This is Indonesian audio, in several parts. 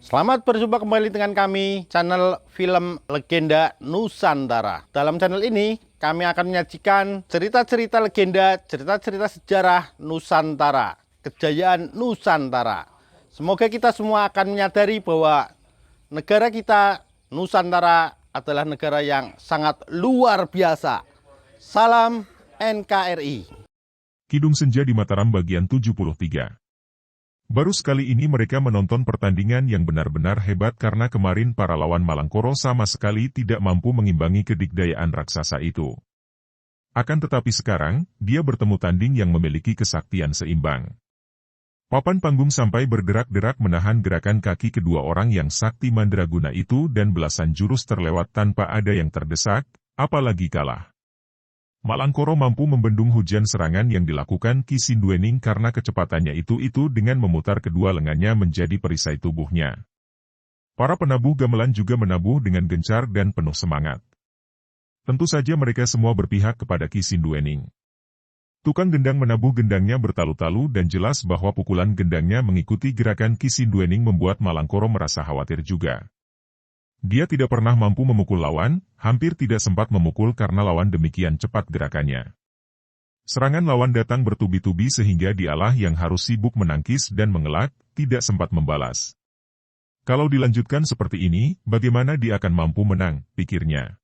Selamat berjumpa kembali dengan kami, channel Film Legenda Nusantara. Dalam channel ini, kami akan menyajikan cerita-cerita legenda, cerita-cerita sejarah Nusantara, kejayaan Nusantara. Semoga kita semua akan menyadari bahwa negara kita, Nusantara, adalah negara yang sangat luar biasa. Salam NKRI. Kidung Senja di Mataram bagian 73. Baru sekali ini mereka menonton pertandingan yang benar-benar hebat karena kemarin para lawan Malangkoro sama sekali tidak mampu mengimbangi kedikdayaan raksasa itu. Akan tetapi sekarang, dia bertemu tanding yang memiliki kesaktian seimbang. Papan panggung sampai berderak-derak menahan gerakan kaki kedua orang yang sakti mandraguna itu dan belasan jurus terlewat tanpa ada yang terdesak, apalagi kalah. Malangkoro mampu membendung hujan serangan yang dilakukan Ki Sinduening karena kecepatannya itu dengan memutar kedua lengannya menjadi perisai tubuhnya. Para penabuh gamelan juga menabuh dengan gencar dan penuh semangat. Tentu saja mereka semua berpihak kepada Ki Sinduening. Tukang gendang menabuh gendangnya bertalu-talu dan jelas bahwa pukulan gendangnya mengikuti gerakan Ki Sinduening membuat Malangkoro merasa khawatir juga. Dia tidak pernah mampu memukul lawan, hampir tidak sempat memukul karena lawan demikian cepat gerakannya. Serangan lawan datang bertubi-tubi sehingga dialah yang harus sibuk menangkis dan mengelak, tidak sempat membalas. Kalau dilanjutkan seperti ini, bagaimana dia akan mampu menang, pikirnya.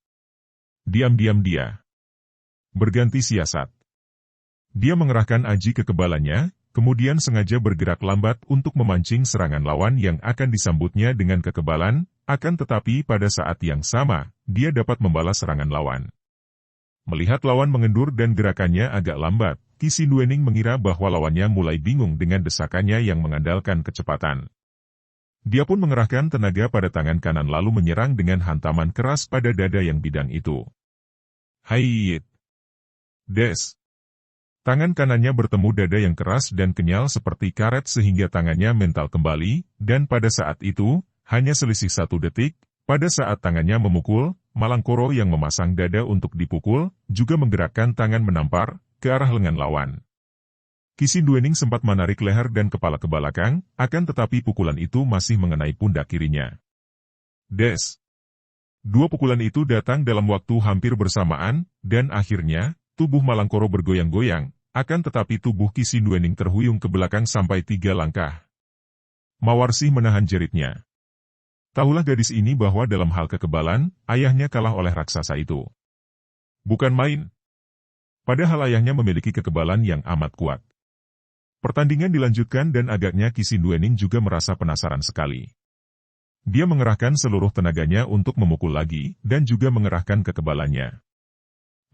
Diam-diam dia berganti siasat. Dia mengerahkan aji kekebalannya, kemudian sengaja bergerak lambat untuk memancing serangan lawan yang akan disambutnya dengan kekebalan, akan tetapi pada saat yang sama, dia dapat membalas serangan lawan. Melihat lawan mengendur dan gerakannya agak lambat, Ki Sinduening mengira bahwa lawannya mulai bingung dengan desakannya yang mengandalkan kecepatan. Dia pun mengerahkan tenaga pada tangan kanan lalu menyerang dengan hantaman keras pada dada yang bidang itu. Haiyit! Des! Tangan kanannya bertemu dada yang keras dan kenyal seperti karet sehingga tangannya mental kembali, dan pada saat itu, hanya selisih 1 detik, pada saat tangannya memukul, Malangkoro yang memasang dada untuk dipukul, juga menggerakkan tangan menampar, ke arah lengan lawan. Ki Sinduening sempat menarik leher dan kepala ke belakang, akan tetapi pukulan itu masih mengenai pundak kirinya. Des! 2 pukulan itu datang dalam waktu hampir bersamaan, dan akhirnya, tubuh Malangkoro bergoyang-goyang, akan tetapi tubuh Ki Sinduening terhuyung ke belakang sampai 3 langkah. Mawarsih menahan jeritnya. Tahulah gadis ini bahwa dalam hal kekebalan, ayahnya kalah oleh raksasa itu. Bukan main. Padahal ayahnya memiliki kekebalan yang amat kuat. Pertandingan dilanjutkan dan agaknya Ki Sinduening juga merasa penasaran sekali. Dia mengerahkan seluruh tenaganya untuk memukul lagi, dan juga mengerahkan kekebalannya.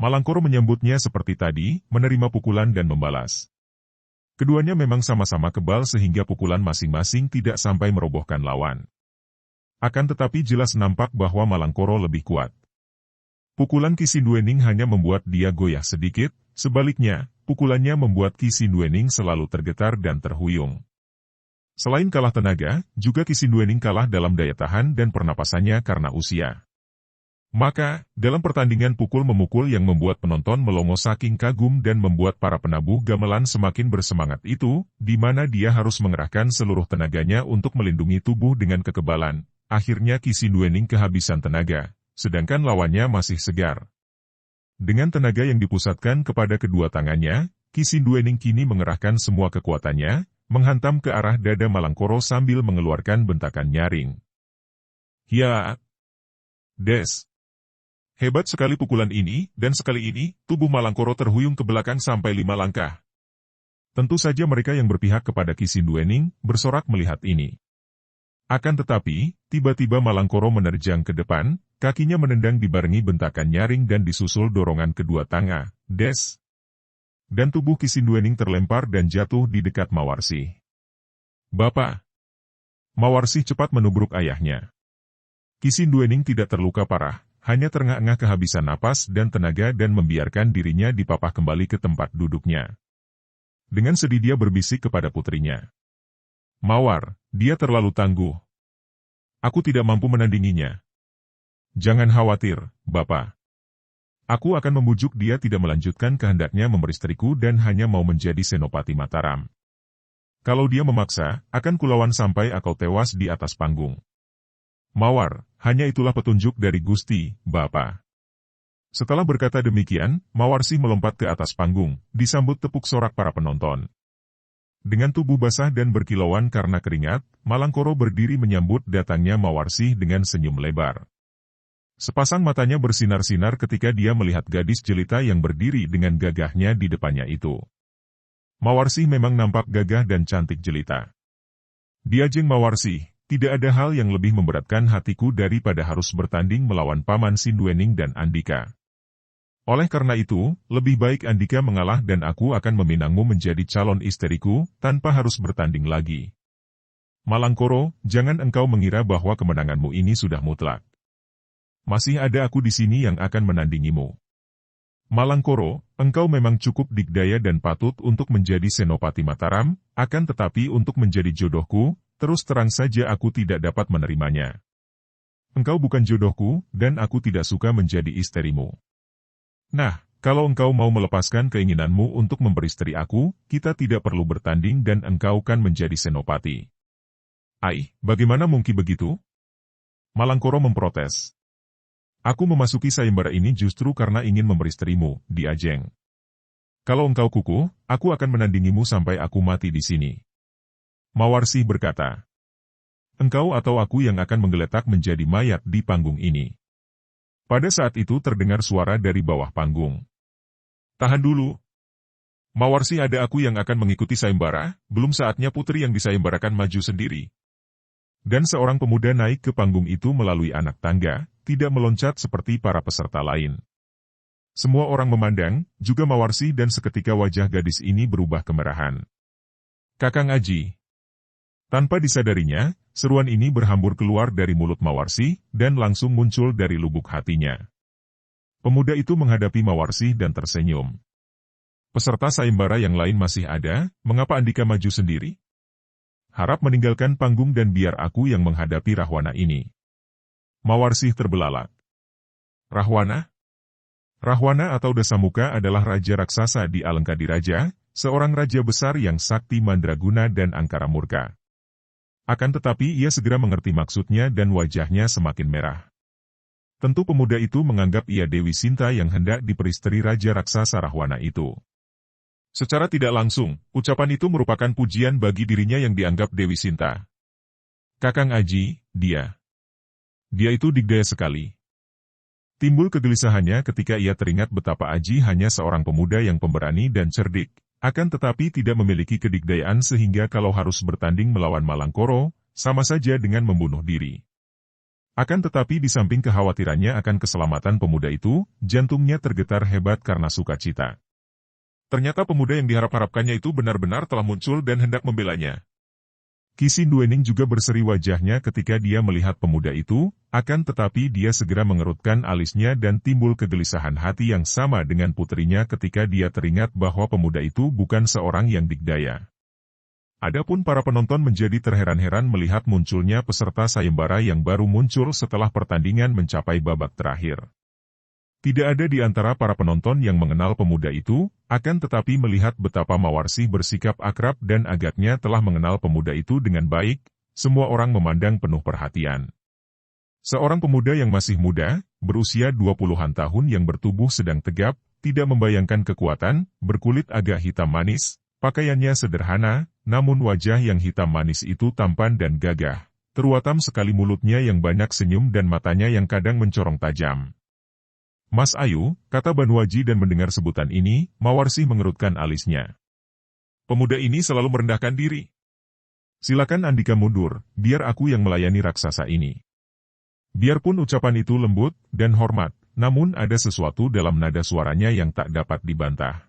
Malangkoro menyambutnya seperti tadi, menerima pukulan dan membalas. Keduanya memang sama-sama kebal sehingga pukulan masing-masing tidak sampai merobohkan lawan. Akan tetapi jelas nampak bahwa Malangkoro lebih kuat. Pukulan Ki Sinduening hanya membuat dia goyah sedikit, sebaliknya, pukulannya membuat Ki Sinduening selalu tergetar dan terhuyung. Selain kalah tenaga, juga Ki Sinduening kalah dalam daya tahan dan pernapasannya karena usia. Maka, dalam pertandingan pukul-memukul yang membuat penonton melongo saking kagum dan membuat para penabuh gamelan semakin bersemangat itu, di mana dia harus mengerahkan seluruh tenaganya untuk melindungi tubuh dengan kekebalan, akhirnya Ki Sinduening kehabisan tenaga, sedangkan lawannya masih segar. Dengan tenaga yang dipusatkan kepada kedua tangannya, Ki Sinduening kini mengerahkan semua kekuatannya, menghantam ke arah dada Malangkoro sambil mengeluarkan bentakan nyaring. Hiat! Des! Hebat sekali pukulan ini, dan sekali ini, tubuh Malangkoro terhuyung ke belakang sampai 5 langkah. Tentu saja mereka yang berpihak kepada Ki Sinduening, bersorak melihat ini. Akan tetapi, tiba-tiba Malangkoro menerjang ke depan, kakinya menendang dibarengi bentakan nyaring dan disusul dorongan kedua tangan, des. Dan tubuh Ki Sinduening terlempar dan jatuh di dekat Mawarsih. Bapak! Mawarsih cepat menubruk ayahnya. Ki Sinduening tidak terluka parah. Hanya terengah-engah kehabisan napas dan tenaga dan membiarkan dirinya dipapah kembali ke tempat duduknya. Dengan sedih dia berbisik kepada putrinya. Mawar, dia terlalu tangguh. Aku tidak mampu menandinginya. Jangan khawatir, Bapak. Aku akan membujuk dia tidak melanjutkan kehendaknya memeristriku dan hanya mau menjadi Senopati Mataram. Kalau dia memaksa, akan kulawan sampai engkau tewas di atas panggung. Mawar, hanya itulah petunjuk dari Gusti, Bapa. Setelah berkata demikian, Mawarsi melompat ke atas panggung, disambut tepuk sorak para penonton. Dengan tubuh basah dan berkilauan karena keringat, Malangkoro berdiri menyambut datangnya Mawarsi dengan senyum lebar. Sepasang matanya bersinar-sinar ketika dia melihat gadis jelita yang berdiri dengan gagahnya di depannya itu. Mawarsi memang nampak gagah dan cantik jelita. Diajeng Mawarsi, tidak ada hal yang lebih memberatkan hatiku daripada harus bertanding melawan Paman Sinduening dan Andika. Oleh karena itu, lebih baik Andika mengalah dan aku akan meminangmu menjadi calon istriku, tanpa harus bertanding lagi. Malangkoro, jangan engkau mengira bahwa kemenanganmu ini sudah mutlak. Masih ada aku di sini yang akan menandingimu. Malangkoro, engkau memang cukup dikdaya dan patut untuk menjadi Senopati Mataram, akan tetapi untuk menjadi jodohku, terus terang saja aku tidak dapat menerimanya. Engkau bukan jodohku, dan aku tidak suka menjadi istrimu. Nah, kalau engkau mau melepaskan keinginanmu untuk memperistri aku, kita tidak perlu bertanding dan engkau kan menjadi Senopati. Ai, bagaimana mungkin begitu? Malangkoro memprotes. Aku memasuki sayembara ini justru karena ingin memperistrimu, Diajeng. Kalau engkau kukuh, aku akan menandingimu sampai aku mati di sini. Mawarsi berkata. Engkau atau aku yang akan menggeletak menjadi mayat di panggung ini. Pada saat itu terdengar suara dari bawah panggung. Tahan dulu. Mawarsi, ada aku yang akan mengikuti sayembara, belum saatnya putri yang disayembarakan maju sendiri. Dan seorang pemuda naik ke panggung itu melalui anak tangga, tidak meloncat seperti para peserta lain. Semua orang memandang, juga Mawarsi dan seketika wajah gadis ini berubah kemerahan. Kakang Aji. Tanpa disadarinya, seruan ini berhambur keluar dari mulut Mawarsi, dan langsung muncul dari lubuk hatinya. Pemuda itu menghadapi Mawarsi dan tersenyum. Peserta sayembara yang lain masih ada, mengapa Andika maju sendiri? Harap meninggalkan panggung dan biar aku yang menghadapi Rahwana ini. Mawarsi terbelalak. Rahwana? Rahwana atau Dasamuka adalah raja raksasa di Alengkadiraja, seorang raja besar yang sakti mandraguna dan angkara murka. Akan tetapi ia segera mengerti maksudnya dan wajahnya semakin merah. Tentu pemuda itu menganggap ia Dewi Sinta yang hendak diperistri raja raksasa Rahwana itu. Secara tidak langsung, ucapan itu merupakan pujian bagi dirinya yang dianggap Dewi Sinta. Kakang Aji, dia itu dikdaya sekali. Timbul kegelisahannya ketika ia teringat betapa Aji hanya seorang pemuda yang pemberani dan cerdik, akan tetapi tidak memiliki kedikdayaan sehingga kalau harus bertanding melawan Malangkoro, sama saja dengan membunuh diri. Akan tetapi di samping kekhawatirannya akan keselamatan pemuda itu, jantungnya tergetar hebat karena sukacita. Ternyata pemuda yang diharap-harapkannya itu benar-benar telah muncul dan hendak membelanya. Ki Sinduening juga berseri wajahnya ketika dia melihat pemuda itu, akan tetapi dia segera mengerutkan alisnya dan timbul kegelisahan hati yang sama dengan putrinya ketika dia teringat bahwa pemuda itu bukan seorang yang dikdaya. Adapun para penonton menjadi terheran-heran melihat munculnya peserta sayembara yang baru muncul setelah pertandingan mencapai babak terakhir. Tidak ada di antara para penonton yang mengenal pemuda itu, akan tetapi melihat betapa Mawarsi bersikap akrab dan agaknya telah mengenal pemuda itu dengan baik, semua orang memandang penuh perhatian. Seorang pemuda yang masih muda, berusia 20-an tahun yang bertubuh sedang tegap, tidak membayangkan kekuatan, berkulit agak hitam manis, pakaiannya sederhana, namun wajah yang hitam manis itu tampan dan gagah, teruatam sekali mulutnya yang banyak senyum dan matanya yang kadang mencorong tajam. Mas Ayu, kata Banwaji dan mendengar sebutan ini, Mawarsi mengerutkan alisnya. Pemuda ini selalu merendahkan diri. Silakan Andika mundur, biar aku yang melayani raksasa ini. Biarpun ucapan itu lembut dan hormat, namun ada sesuatu dalam nada suaranya yang tak dapat dibantah.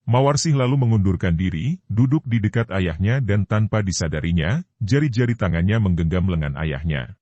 Mawarsi lalu mengundurkan diri, duduk di dekat ayahnya dan tanpa disadarinya, jari-jari tangannya menggenggam lengan ayahnya.